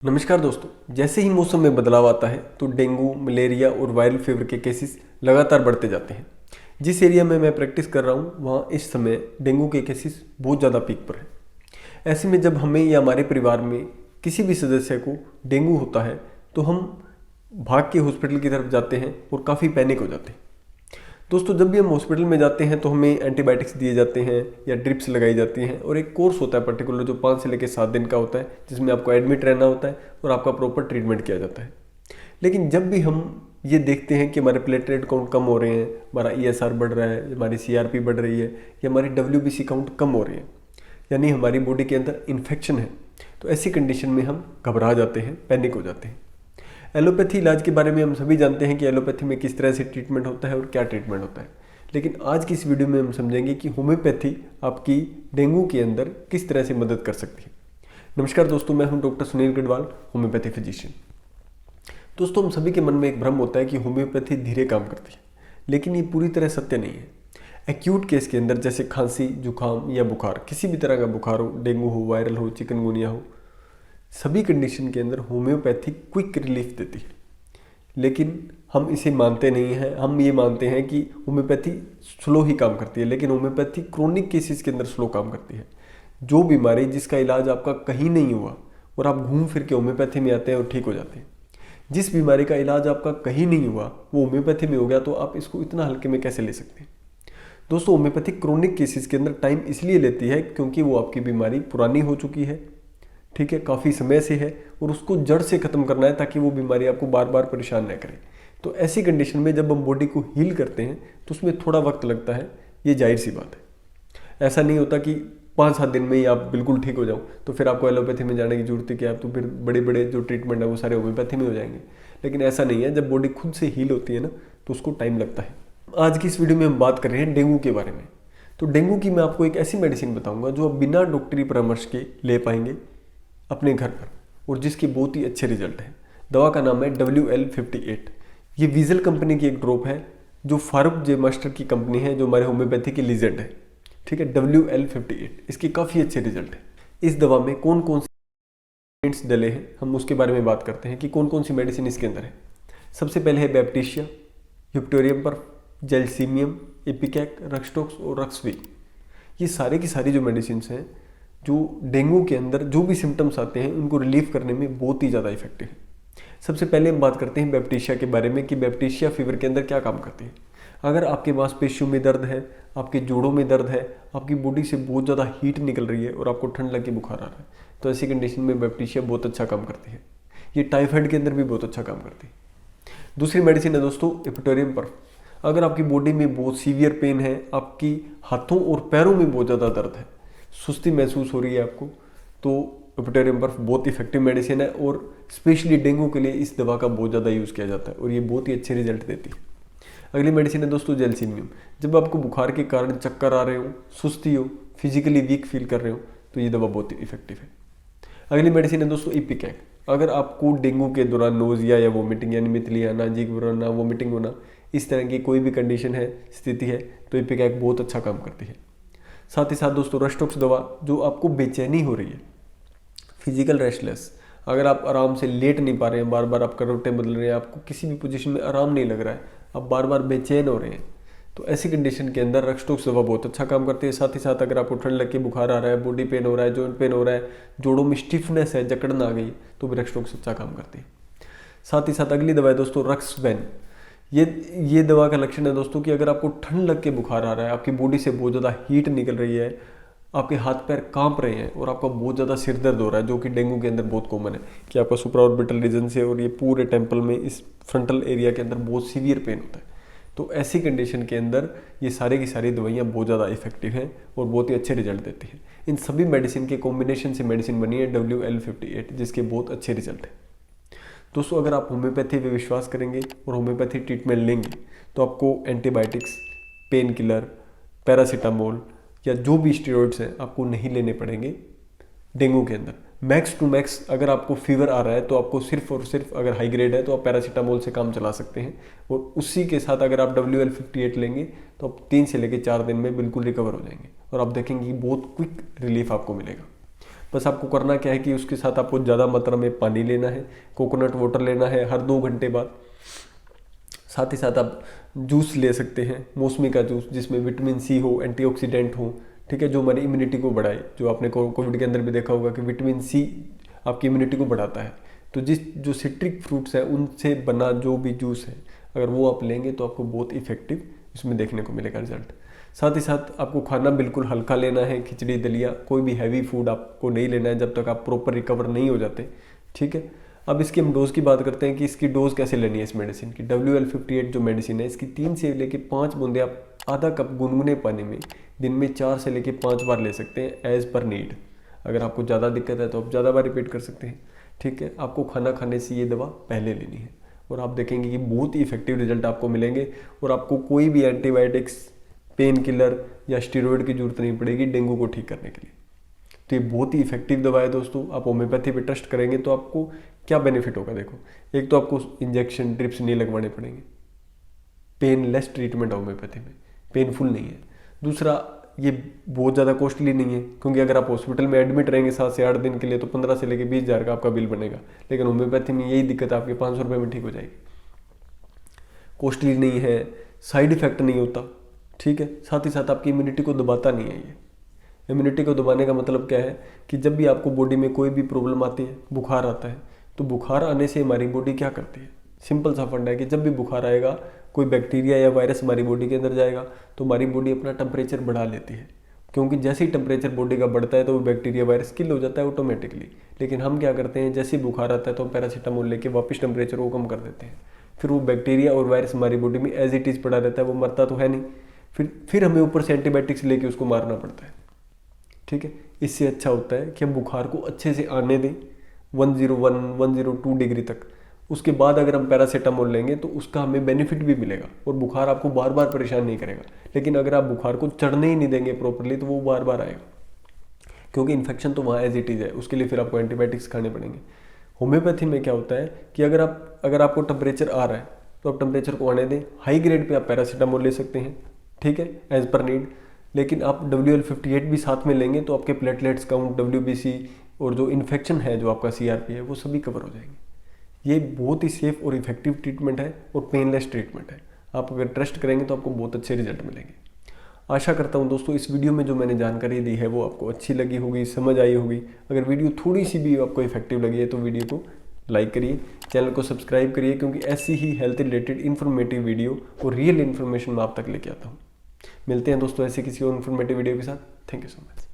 नमस्कार दोस्तों, जैसे ही मौसम में बदलाव आता है तो डेंगू, मलेरिया और वायरल फीवर के केसेस लगातार बढ़ते जाते हैं। जिस एरिया में मैं प्रैक्टिस कर रहा हूँ वहाँ इस समय डेंगू के केसेस बहुत ज़्यादा पीक पर हैं। ऐसे में जब हमें या हमारे परिवार में किसी भी सदस्य को डेंगू होता है तो हम भाग के हॉस्पिटल की तरफ जाते हैं और काफ़ी पैनिक हो जाते हैं। दोस्तों, जब भी हम हॉस्पिटल में जाते हैं तो हमें एंटीबायोटिक्स दिए जाते हैं या ड्रिप्स लगाई जाती हैं और एक कोर्स होता है पर्टिकुलर जो 5 से लेकर 7 दिन का होता है, जिसमें आपको एडमिट रहना होता है और आपका प्रॉपर ट्रीटमेंट किया जाता है। लेकिन जब भी हम ये देखते हैं कि हमारे प्लेटलेट काउंट कम हो रहे हैं, हमारा ESR बढ़ रहा है, हमारी CRP बढ़ रही है या हमारी WBC काउंट कम हो रही है, यानी हमारी बॉडी के अंदर इन्फेक्शन है, तो ऐसी कंडीशन में हम घबरा जाते हैं, पैनिक हो जाते हैं। एलोपैथी इलाज के बारे में हम सभी जानते हैं कि एलोपैथी में किस तरह से ट्रीटमेंट होता है और क्या ट्रीटमेंट होता है। लेकिन आज की इस वीडियो में हम समझेंगे कि होम्योपैथी आपकी डेंगू के अंदर किस तरह से मदद कर सकती है। नमस्कार दोस्तों, मैं हूं doctor Sunil Garhwal, homeopathy physician. दोस्तों, हम सभी के मन में एक भ्रम होता है कि होम्योपैथी धीरे काम करती है, लेकिन ये पूरी तरह सत्य नहीं है। एक्यूट केस के अंदर जैसे खांसी, जुकाम या बुखार, किसी भी तरह का बुखार हो, डेंगू हो, वायरल हो, चिकनगुनिया हो, सभी कंडीशन के अंदर होम्योपैथी क्विक रिलीफ देती है। लेकिन हम इसे मानते नहीं हैं। हम ये मानते हैं कि होम्योपैथी स्लो ही काम करती है, लेकिन होम्योपैथी क्रोनिक केसेस के अंदर स्लो काम करती है। जो बीमारी जिसका इलाज आपका कहीं नहीं हुआ और आप घूम फिर के होम्योपैथी में आते हैं और ठीक हो जाते हैं, जिस बीमारी का इलाज आपका कहीं नहीं हुआ वो होम्योपैथी में हो गया, तो आप इसको इतना हल्के में कैसे ले सकते हैं। दोस्तों, होम्योपैथी क्रोनिक केसेस के अंदर टाइम इसलिए लेती है क्योंकि वो आपकी बीमारी पुरानी हो चुकी है, ठीक है, काफ़ी समय से है, और उसको जड़ से ख़त्म करना है ताकि वो बीमारी आपको बार बार परेशान न करे। तो ऐसी कंडीशन में जब हम बॉडी को हील करते हैं तो उसमें थोड़ा वक्त लगता है, ये जाहिर सी बात है। ऐसा नहीं होता कि 5-7 दिन में ही आप बिल्कुल ठीक हो जाओ, तो फिर आपको एलोपैथी में जाने की जरूरत है कि आप तो फिर बड़े बड़े जो ट्रीटमेंट है वो सारे होम्योपैथी में हो जाएंगे। लेकिन ऐसा नहीं है। जब बॉडी खुद से हील होती है ना, तो उसको टाइम लगता है। आज की इस वीडियो में हम बात कर रहे हैं डेंगू के बारे में। तो डेंगू की मैं आपको एक ऐसी मेडिसिन बताऊंगा जो आप बिना डॉक्टरी परामर्श के ले पाएंगे अपने घर पर, और जिसके बहुत ही अच्छे रिजल्ट हैं। दवा का नाम है WL58। ये वीजल कंपनी की एक ड्रॉप है जो फारूक जे मास्टर की कंपनी है, जो हमारे होम्योपैथी की लीजेंड है, ठीक है। WL58 इसके काफ़ी अच्छे रिजल्ट हैं। इस दवा में कौन कौन से इंग्रेडिएंट्स डले हैं हम उसके बारे में बात करते हैं कि कौन कौन सी मेडिसिन इसके अंदर है। सबसे पहले है बैप्टीशिया, यूप्टोरियम पर्फ, जेलसीमियम, इपिकैक, रक्सटॉक्स और रक्सवी। ये सारे की सारी जो मेडिसिन हैं जो डेंगू के अंदर जो भी सिम्टम्स आते हैं उनको रिलीव करने में बहुत ही ज़्यादा इफेक्टिव है। सबसे पहले हम बात करते हैं बैप्टीशिया के बारे में कि बैप्टीशिया फीवर के अंदर क्या काम करती है। अगर आपके मांसपेशियों में दर्द है, आपके जोड़ों में दर्द है, आपकी बॉडी से बहुत ज़्यादा हीट निकल रही है और आपको ठंड लग के बुखार आ रहा है, तो ऐसी कंडीशन में बैप्टीशिया बहुत अच्छा काम करती है। ये टाइफाइड के अंदर भी बहुत अच्छा काम करती है। दूसरी मेडिसिन है दोस्तों इपिटोरियम पर्फ। अगर आपकी बॉडी में बहुत सीवियर पेन है, आपकी हाथों और पैरों में बहुत ज़्यादा दर्द है, सुस्ती महसूस हो रही है आपको, तो इपिटोरियम पर्फ बहुत इफेक्टिव मेडिसिन है और स्पेशली डेंगू के लिए इस दवा का बहुत ज़्यादा यूज़ किया जाता है और ये बहुत ही अच्छे रिजल्ट देती है। अगली मेडिसिन है दोस्तों जेलसीमियम। जब आपको बुखार के कारण चक्कर आ रहे हो, सुस्ती हो, फिजिकली वीक फील कर रहे हो, तो ये दवा बहुत ही इफेक्टिव है। अगली मेडिसिन है दोस्तों इपिकैक। अगर आपको डेंगू के दौरान नोजिया या वोमिटिंग यानी मितली आना, जीभ भरना, वोमिटिंग होना, इस तरह की कोई भी कंडीशन है, स्थिति है, तो इपिकैक बहुत अच्छा काम करती है। साथ ही साथ दोस्तों रक्सटॉक्स दवा, जो आपको बेचैनी हो रही है, फिजिकल रेस्टलेस, अगर आप आराम से लेट नहीं पा रहे हैं, बार बार आप करवटें बदल रहे हैं, आपको किसी भी पोजीशन में आराम नहीं लग रहा है, आप बार बार बेचैन हो रहे हैं, तो ऐसी कंडीशन के अंदर रक्सटॉक्स दवा बहुत अच्छा काम करती है। साथ ही साथ अगर आपको ठंड लग के बुखार आ रहा है, बॉडी पेन हो रहा है, जॉइंट पेन हो रहा है, जोड़ों में स्टिफनेस है, जकड़न आ गई, तो भी रक्सटॉक्स अच्छा काम करती है। साथ ही साथ अगली दवा है दोस्तों रक्सवैन। ये दवा का लक्षण है दोस्तों कि अगर आपको ठंड लग के बुखार आ रहा है, आपकी बॉडी से बहुत ज़्यादा हीट निकल रही है, आपके हाथ पैर कांप रहे हैं और आपका बहुत ज़्यादा सिर दर्द हो रहा है, जो कि डेंगू के अंदर बहुत कॉमन है कि आपका सुप्राऑर्बिटल रीजन से और ये पूरे टेम्पल में इस फ्रंटल एरिया के अंदर बहुत सीवियर पेन होता है, तो ऐसी कंडीशन के अंदर ये सारे की सारी दवाइयाँ बहुत ज़्यादा इफेक्टिव हैं और बहुत ही अच्छे रिजल्ट देती हैं। इन सभी मेडिसिन के कॉम्बिनेशन से मेडिसिन बनी है WL58, जिसके बहुत अच्छे रिजल्ट हैं। दोस्तों, अगर आप होम्योपैथी पे विश्वास करेंगे और होम्योपैथी ट्रीटमेंट लेंगे तो आपको एंटीबायोटिक्स, पेन किलर, पैरासीटामोल या जो भी स्टेरॉइड्स हैं आपको नहीं लेने पड़ेंगे डेंगू के अंदर। मैक्स टू मैक्स अगर आपको फीवर आ रहा है तो आपको सिर्फ और सिर्फ, अगर हाई ग्रेड है तो आप पैरासीटामोल से काम चला सकते हैं, और उसी के साथ अगर आप WL58 लेंगे तो आप 3 से लेकर 4 दिन में बिल्कुल रिकवर हो जाएंगे और आप देखेंगे कि बहुत क्विक रिलीफ आपको मिलेगा। बस आपको करना क्या है कि उसके साथ आपको ज़्यादा मात्रा में पानी लेना है, कोकोनट वाटर लेना है हर 2 घंटे बाद। साथ ही साथ आप जूस ले सकते हैं, मौसमी का जूस जिसमें विटामिन सी हो, एंटीऑक्सीडेंट हो, ठीक है, जो हमारी इम्यूनिटी को बढ़ाए। जो आपने कोविड के अंदर भी देखा होगा कि विटामिन सी आपकी इम्यूनिटी को बढ़ाता है। तो जो सिट्रिक फ्रूट्स है उनसे बना जो भी जूस है, अगर वो आप लेंगे तो आपको बहुत इफेक्टिव इसमें देखने को मिलेगा रिजल्ट। साथ ही साथ आपको खाना बिल्कुल हल्का लेना है, खिचड़ी दलिया, कोई भी हैवी फूड आपको नहीं लेना है जब तक आप प्रॉपर रिकवर नहीं हो जाते, ठीक है। अब इसकी हम डोज की बात करते हैं कि इसकी डोज कैसे लेनी है इस मेडिसिन की। WL58 जो मेडिसिन है इसकी 3 से लेके 5 बूंदे आप आधा कप गुनगुने पानी में दिन में 4 से लेके 5 बार ले सकते हैं एज पर नीड। अगर आपको ज़्यादा दिक्कत है तो आप ज़्यादा बार रिपीट कर सकते हैं, ठीक है। आपको खाना खाने से ये दवा पहले लेनी है और आप देखेंगे कि बहुत ही इफेक्टिव रिजल्ट आपको मिलेंगे और आपको कोई भी एंटीबायोटिक्स, पेन किलर या स्टेरॉइड की जरूरत नहीं पड़ेगी डेंगू को ठीक करने के लिए। तो ये बहुत ही इफेक्टिव दवा है दोस्तों। आप होम्योपैथी पे ट्रस्ट करेंगे तो आपको क्या बेनिफिट होगा, देखो एक तो आपको इंजेक्शन ड्रिप्स नहीं लगवाने पड़ेंगे, पेनलेस ट्रीटमेंट होम्योपैथी में, पेनफुल नहीं है। दूसरा, ये बहुत ज़्यादा कॉस्टली नहीं है, क्योंकि अगर आप हॉस्पिटल में एडमिट रहेंगे 7 से 8 दिन के लिए तो 15 से लेकर 20 हज़ार का आपका बिल बनेगा। लेकिन होम्योपैथी में यही दिक्कत आपके 500 रुपये में ठीक हो जाएगी। कॉस्टली नहीं है, साइड इफेक्ट नहीं होता, ठीक है। साथ ही साथ आपकी इम्यूनिटी को दबाता नहीं है। ये इम्यूनिटी को दबाने का मतलब क्या है कि जब भी आपको बॉडी में कोई भी प्रॉब्लम आती है, बुखार आता है, तो बुखार आने से हमारी बॉडी क्या करती है, सिंपल सा फंडा है कि जब भी बुखार आएगा कोई बैक्टीरिया या वायरस हमारी बॉडी के अंदर जाएगा तो हमारी बॉडी अपना टेम्परेचर बढ़ा लेती है, क्योंकि जैसे ही टेम्परेचर बॉडी का बढ़ता है तो वो बैक्टीरिया वायरस किल हो जाता है ऑटोमेटिकली। लेकिन हम क्या करते हैं, जैसे ही बुखार आता है तो हम पैरासीटामोल लेके वापस टेम्परेचर को कम कर देते हैं। फिर वो बैक्टीरिया और वायरस हमारी बॉडी में एज इट इज़ पड़ा रहता है, वो मरता तो है नहीं। फिर हमें ऊपर से एंटीबायोटिक्स लेके उसको मारना पड़ता है, ठीक है। इससे अच्छा होता है कि हम बुखार को अच्छे से आने दें 101, 102 डिग्री तक। उसके बाद अगर हम पैरासीटामोल लेंगे तो उसका हमें बेनिफिट भी मिलेगा और बुखार आपको बार बार परेशान नहीं करेगा। लेकिन अगर आप बुखार को चढ़ने ही नहीं देंगे प्रॉपरली तो वो बार बार आएगा, क्योंकि इन्फेक्शन तो वहाँ एज इट इज़ है। उसके लिए फिर आपको एंटीबायोटिक्स खाने पड़ेंगे। होम्योपैथी में क्या होता है कि अगर आपको टेम्परेचर आ रहा है तो आप टेम्परेचर को आने दें। हाई ग्रेड पे आप पैरासीटामोल ले सकते हैं, ठीक है, एज पर नीड। लेकिन आप WL58 भी साथ में लेंगे तो आपके प्लेटलेट्स काउंट, WBC और जो इन्फेक्शन है, जो आपका CRP है, वो सभी कवर हो जाएंगे। ये बहुत ही सेफ और इफेक्टिव ट्रीटमेंट है और पेनलेस ट्रीटमेंट है। आप अगर ट्रस्ट करेंगे तो आपको बहुत अच्छे रिजल्ट मिलेंगे। आशा करता हूँ दोस्तों इस वीडियो में जो मैंने जानकारी दी है वो आपको अच्छी लगी होगी, समझ आई होगी। अगर वीडियो थोड़ी सी भी आपको इफेक्टिव लगी है तो वीडियो को लाइक करिए, चैनल को सब्सक्राइब करिए, क्योंकि ऐसी ही हेल्थ रिलेटेड इन्फॉर्मेटिव वीडियो और रियल इन्फॉर्मेशन मैं आप तक लेके आता हूँ। मिलते हैं दोस्तों ऐसे किसी और इन्फॉर्मेटिव वीडियो के साथ। Thank you so much.